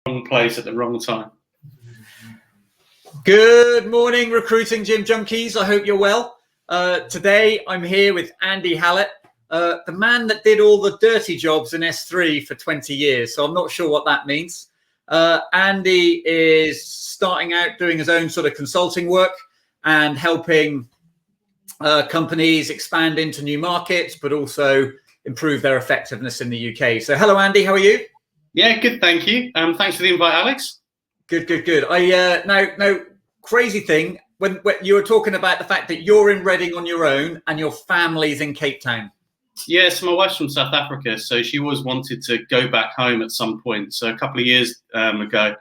wrong place at the wrong time. Good morning, recruiting gym junkies. I hope you're well. Today I'm here with Andy Hallett, the man that did all the dirty jobs in S3 for 20 years. So I'm not sure what that means. Andy is starting out doing his own sort of consulting work and helping companies expand into new markets, but also improve their effectiveness in the UK. So hello, Andy. How are you? Yeah, good. Thank you. Thanks for the invite, Alex. Good. Now, crazy thing, when you were talking about the fact that you're in Reading on your own and your family's in Cape Town. Yes, my wife's from South Africa, so she always wanted to go back home at some point. So a couple of years ago,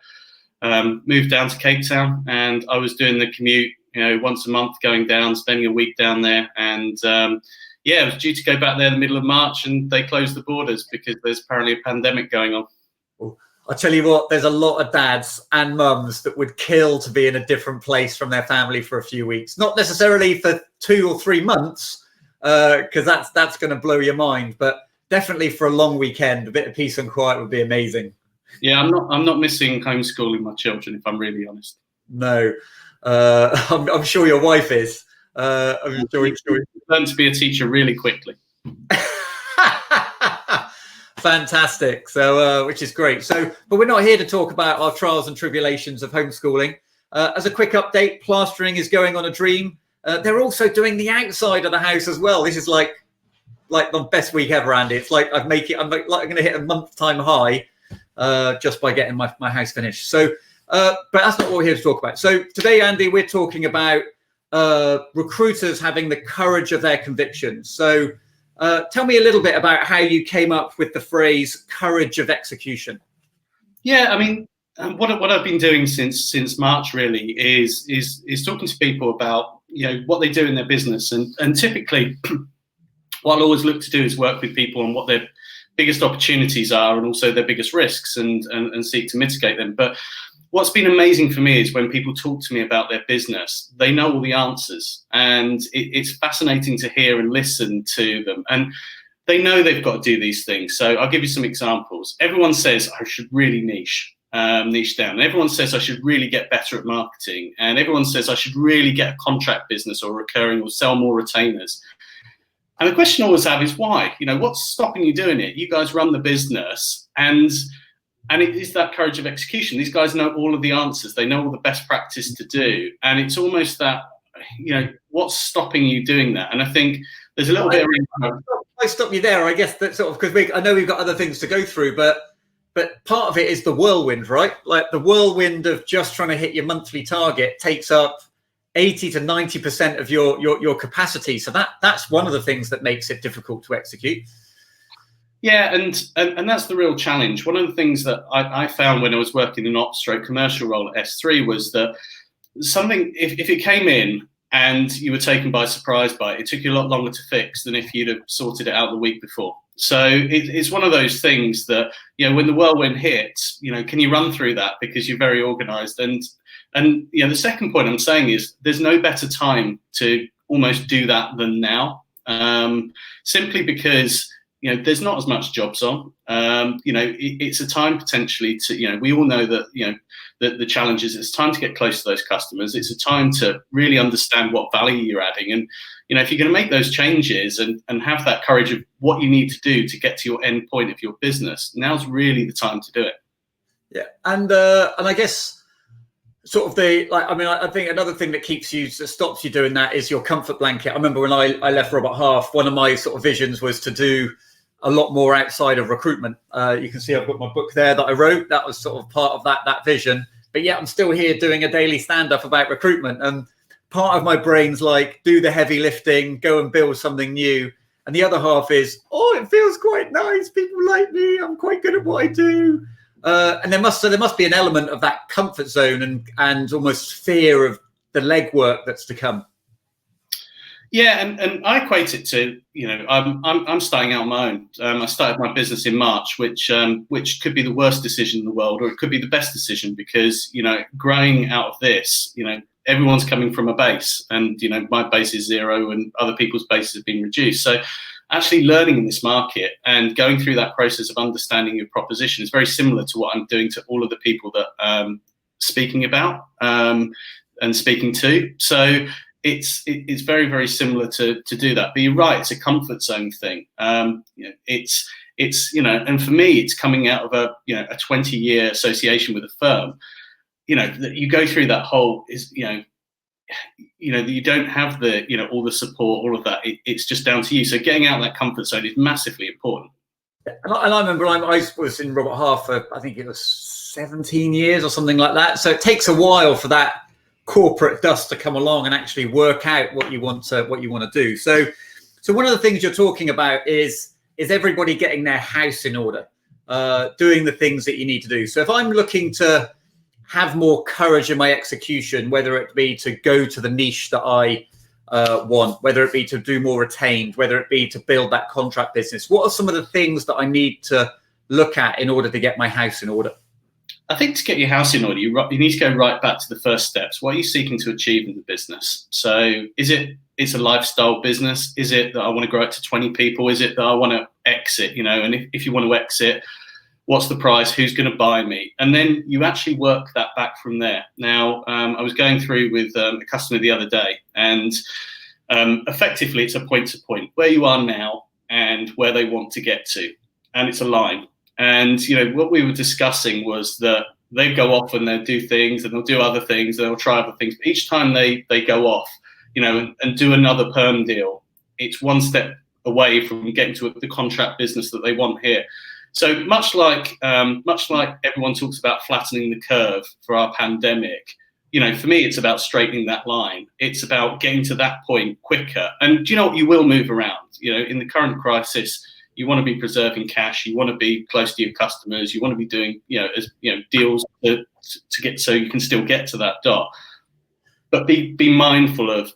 moved down to Cape Town, and I was doing the commute, once a month, going down, spending a week down there, and I was due to go back there in the middle of March, and they closed the borders because there's apparently a pandemic going on. I'll tell you what, there's a lot of dads and mums that would kill to be in a different place from their family for a few weeks. Not necessarily for 2 or 3 months, because that's going to blow your mind, but definitely for a long weekend, a bit of peace and quiet would be amazing. Yeah, I'm not missing homeschooling my children, if I'm really honest. No, I'm sure your wife is. I'm sure. Learned to be a teacher really quickly. Fantastic. So, which is great. So, but we're not here to talk about our trials and tribulations of homeschooling. As a quick update, plastering is going on a dream. They're also doing the outside of the house as well. This is like the best week ever, Andy. It's like I'm going to hit a month-time high just by getting my house finished. So, but that's not what we're here to talk about. So today, Andy, we're talking about recruiters having the courage of their convictions. So tell me a little bit about how you came up with the phrase "courage of execution." Yeah, I mean, what I've been doing since March really is talking to people about what they do in their business, and typically what I always look to do is work with people on what their biggest opportunities are and also their biggest risks, and seek to mitigate them. But what's been amazing for me is when people talk to me about their business, they know all the answers, and it's fascinating to hear and listen to them. And they know they've got to do these things. So I'll give you some examples. Everyone says I should really niche down. Everyone says I should really get better at marketing. And everyone says I should really get a contract business or recurring or sell more retainers. And the question I always have is why? What's stopping you doing it? You guys run the business, and it is that courage of execution. These guys know all of the answers. They know all the best practice to do. And it's almost that, what's stopping you doing that? And I think there's a little bit of... I stop you there. I guess that sort of, because I know we've got other things to go through, but part of it is the whirlwind, right? Like the whirlwind of just trying to hit your monthly target takes up 80 to 90% of your capacity. So that's one of the things that makes it difficult to execute. Yeah, and that's the real challenge. One of the things that I found when I was working in an ops/commercial role at S3 was that something, if it came in and you were taken by surprise by it, it took you a lot longer to fix than if you'd have sorted it out the week before. So it's one of those things that, when the whirlwind hits, can you run through that because you're very organized? And the second point I'm saying is there's no better time to almost do that than now, simply because there's not as much jobs on. It's a time potentially to, we all know that, that the challenge is it's time to get close to those customers. It's a time to really understand what value you're adding. And, if you're going to make those changes and have that courage of what you need to do to get to your end point of your business, now's really the time to do it. Yeah. And I guess sort of I think another thing that stops you doing that is your comfort blanket. I remember when I left Robert Half, one of my sort of visions was to do a lot more outside of recruitment. You can see I've got my book there that I wrote. That was sort of part of that vision. But yeah, I'm still here doing a daily stand-up about recruitment. And part of my brain's like, do the heavy lifting, go and build something new. And the other half is, it feels quite nice. People like me. I'm quite good at what I do. And there must be an element of that comfort zone and almost fear of the legwork that's to come. Yeah, and I equate it to, I'm starting out on my own. I started my business in March, which could be the worst decision in the world, or it could be the best decision because, growing out of this, everyone's coming from a base, and my base is 0 and other people's bases have been reduced. So actually learning in this market and going through that process of understanding your proposition is very similar to what I'm doing to all of the people that speaking about and speaking to. So it's very, very similar to do that. But you're right, it's a comfort zone thing. It's and for me, it's coming out of a 20-year association with a firm. That you go through that whole you don't have the all the support, all of that. It's just down to you. So getting out of that comfort zone is massively important. And I remember I was in Robert Half for, I think it was 17 years or something like that. So it takes a while for that corporate dust to come along and actually work out what you want to do. So one of the things you're talking about is everybody getting their house in order, doing the things that you need to do. So if I'm looking to have more courage in my execution, whether it be to go to the niche that I want, whether it be to do more retained, whether it be to build that contract business, what are some of the things that I need to look at in order to get my house in order? I think to get your house in order, you need to go right back to the first steps. What are you seeking to achieve in the business? So it's a lifestyle business? Is it that I want to grow it to 20 people? Is it that I want to exit? And if you want to exit, what's the price? Who's going to buy me? And then you actually work that back from there. Now, I was going through with a customer the other day, and effectively it's a point-to-point, where you are now and where they want to get to. And it's a line. And, what we were discussing was that they go off and they'll do things and they'll do other things, they'll try other things. But each time they go off, and do another perm deal, it's one step away from getting to the contract business that they want here. So much like everyone talks about flattening the curve for our pandemic, for me, it's about straightening that line. It's about getting to that point quicker. And you will move around. In the current crisis, you want to be preserving cash. You want to be close to your customers. You want to be doing, deals to get so you can still get to that dot. But be mindful of,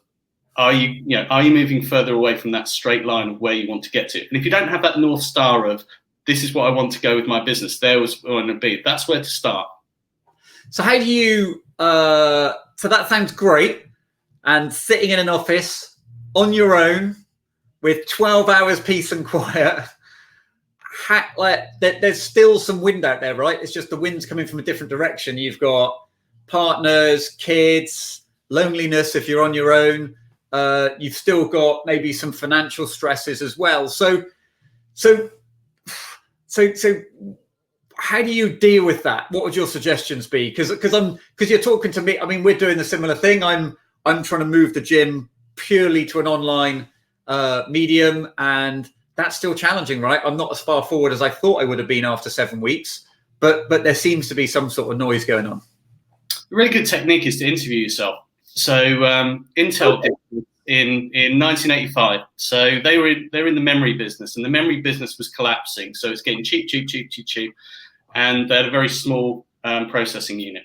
are you moving further away from that straight line of where you want to get to? And if you don't have that North Star of, this is what I want to go with my business, there was where I want to be, that's where to start. So how do you, so that sounds great. And sitting in an office on your own with 12 hours peace and quiet, there's still some wind out there, right? It's just the wind's coming from a different direction. You've got partners, kids, loneliness if you're on your own. You've still got maybe some financial stresses as well. So how do you deal with that? What would your suggestions be? Because you're talking to me. I mean, we're doing the similar thing. I'm trying to move the gym purely to an online medium, and that's still challenging, right? I'm not as far forward as I thought I would have been after 7 weeks, but there seems to be some sort of noise going on. A really good technique is to interview yourself. So Intel did in 1985. So they're in the memory business, and the memory business was collapsing. So it's getting cheap, and they had a very small processing unit.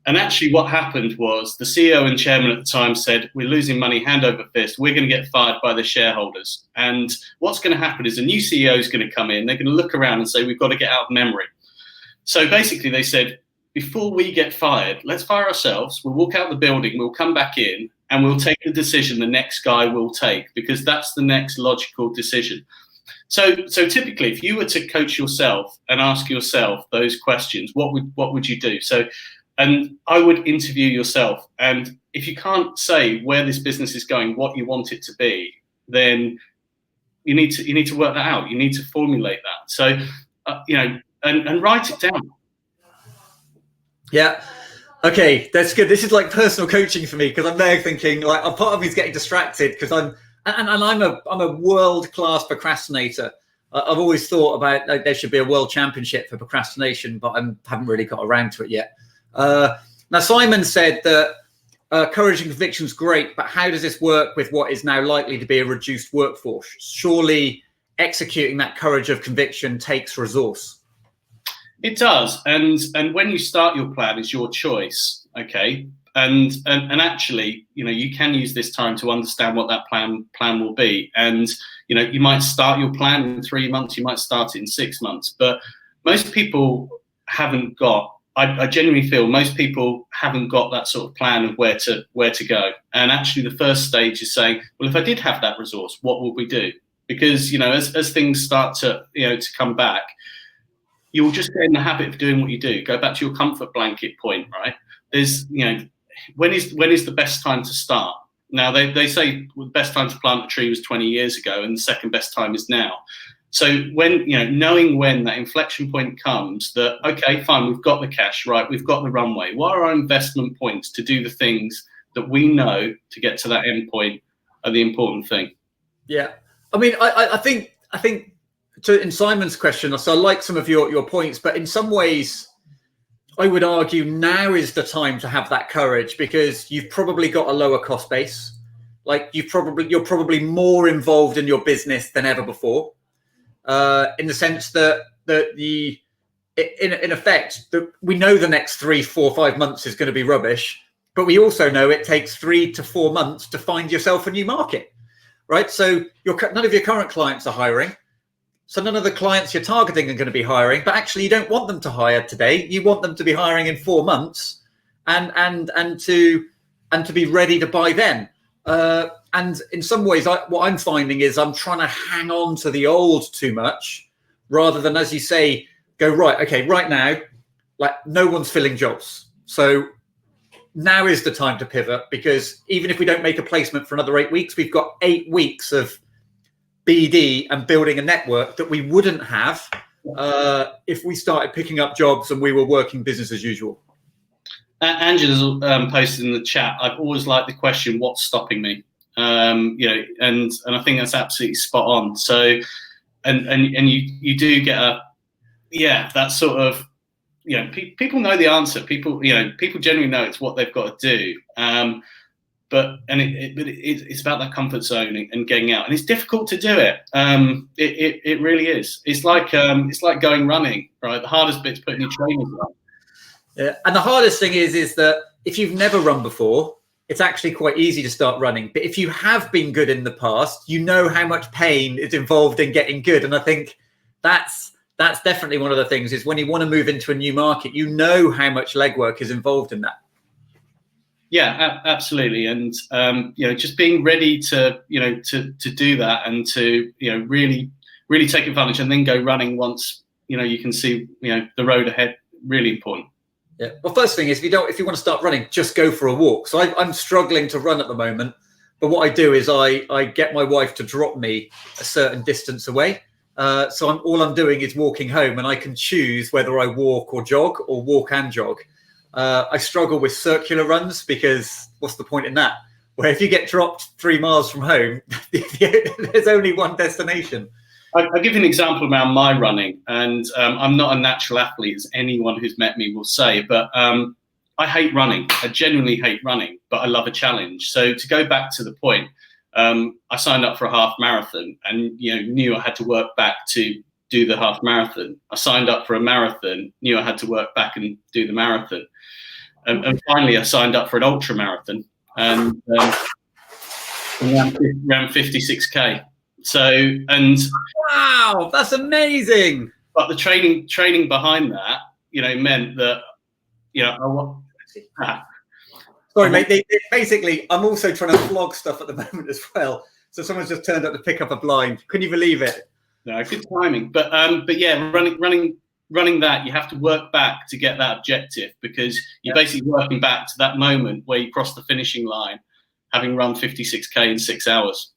And actually what happened was the CEO and chairman at the time said, we're losing money hand over fist. We're going to get fired by the shareholders. And what's going to happen is a new CEO is going to come in. They're going to look around and say, we've got to get out of memory. So basically they said, before we get fired, let's fire ourselves. We'll walk out the building. We'll come back in and we'll take the decision the next guy will take, because that's the next logical decision. So typically, if you were to coach yourself and ask yourself those questions, what would you do? And I would interview yourself. And if you can't say where this business is going, what you want it to be, then you need to work that out. You need to formulate that. So, and write it down. Yeah. Okay, that's good. This is like personal coaching for me, because I'm there thinking, like, a part of me is getting distracted because I'm a world-class procrastinator. I've always thought about, like, there should be a world championship for procrastination, but I haven't really got around to it yet. Now, Simon said that courage and conviction is great, but how does this work with what is now likely to be a reduced workforce? Surely executing that courage of conviction takes resource. It does, and when you start your plan, it's your choice, okay? And actually, you can use this time to understand what that plan will be. And you might start your plan in 3 months, you might start it in 6 months, but most people haven't got. I genuinely feel most people haven't got that sort of plan of where to go. And actually, the first stage is saying, well, if I did have that resource, what would we do? because as things start to to come back, you'll just get in the habit of doing what you do. Go back to your comfort blanket point, right? There's when is the best time to start? Now they say the best time to plant a tree was 20 years ago, and the second best time is now. So when knowing when that inflection point comes, that okay, fine, we've got the cash, right? We've got the runway. What are our investment points to do the things that we know to get to that end point are the important thing? Yeah, I mean, I think in Simon's question, so I like some of your points, but in some ways, I would argue now is the time to have that courage, because you've probably got a lower cost base. Like you're probably more involved in your business than ever before. In the sense that in effect, we know the next 3, 4, 5 months is going to be rubbish, but we also know it takes 3 to 4 months to find yourself a new market, right? So none of your current clients are hiring. So none of the clients you're targeting are going to be hiring, but actually you don't want them to hire today. You want them to be hiring in 4 months and to be ready to buy then. And in some ways, what I'm finding is I'm trying to hang on to the old too much, rather than, as you say, go, right, okay, right now, like no one's filling jobs. So now is the time to pivot, because even if we don't make a placement for another 8 weeks, we've got 8 weeks of BD and building a network that we wouldn't have if we started picking up jobs and we were working business as usual. Angela's posted in the chat, I've always liked the question, what's stopping me? And I think that's absolutely spot on. So, and you do get that sort of, people know the answer. People generally know it's what they've got to do. But it's about that comfort zone and getting out, and it's difficult to do it. It really is. It's like going running, right? The hardest bit's putting your trainers on. Yeah, and the hardest thing is that if you've never run before, it's actually quite easy to start running. But if you have been good in the past, you know how much pain is involved in getting good. And I think that's definitely one of the things, is when you want to move into a new market, you know how much legwork is involved in that. Yeah, absolutely. And, just being ready to do that and to, really, really take advantage and then go running once, you can see, the road ahead, really important. Yeah. Well, first thing is, if you want to start running, just go for a walk. So I'm struggling to run at the moment, but what I do is I get my wife to drop me a certain distance away. So all I'm doing is walking home, and I can choose whether I walk or jog, or walk and jog. I struggle with circular runs, because what's the point in that? Where if you get dropped 3 miles from home, there's only one destination. I'll give you an example around my running, and I'm not a natural athlete, as anyone who's met me will say, but I hate running. I genuinely hate running, but I love a challenge. So to go back to the point, I signed up for a half marathon and knew I had to work back to do the half marathon. I signed up for a marathon, knew I had to work back and do the marathon. And finally, I signed up for an ultra marathon and ran 56K. So, and wow, that's amazing. But the training behind that, meant that, Sorry, mate. Basically, I'm also trying to flog stuff at the moment as well. So someone's just turned up to pick up a blind. Can you believe it? No, good timing. But yeah, running that, you have to work back to get that objective, because you're basically working back to that moment where you cross the finishing line, having run 56K in 6 hours.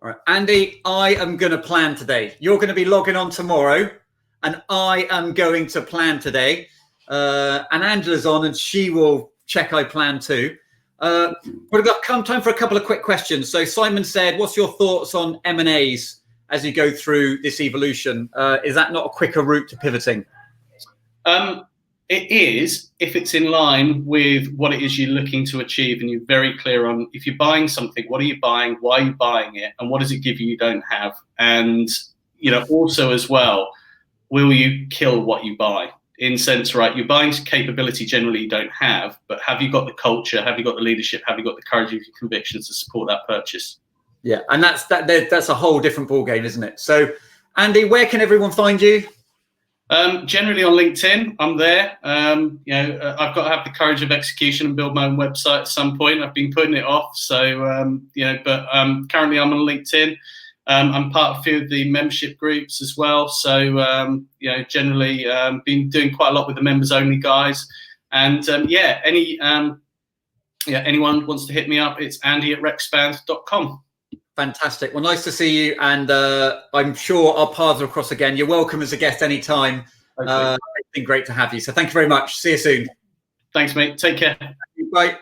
All right, Andy, I am going to plan today. You're going to be logging on tomorrow, and I am going to plan today. And Angela's on, and she will check I plan too. We've got time for a couple of quick questions. So Simon said, what's your thoughts on M&As as you go through this evolution? Is that not a quicker route to pivoting? It is, if it's in line with what it is you're looking to achieve, and you're very clear on, if you're buying something, what are you buying, why are you buying it, and what does it give you don't have? And, also as well, will you kill what you buy? In sense, right, you're buying capability generally you don't have, but have you got the culture, have you got the leadership, have you got the courage of your convictions to support that purchase? Yeah, and that's a whole different ballgame, isn't it? So, Andy, where can everyone find you? Generally on LinkedIn, I'm there. I've got to have the courage of execution and build my own website at some point. I've been putting it off, so but currently I'm on LinkedIn. I'm part of a few of the membership groups as well. So, generally been doing quite a lot with the members only guys. And anyone wants to hit me up, it's andy@rexband.com. Fantastic. Well, nice to see you. And I'm sure our paths will cross again. You're welcome as a guest anytime. It's been great to have you. So thank you very much. See you soon. Thanks, mate. Take care. Bye.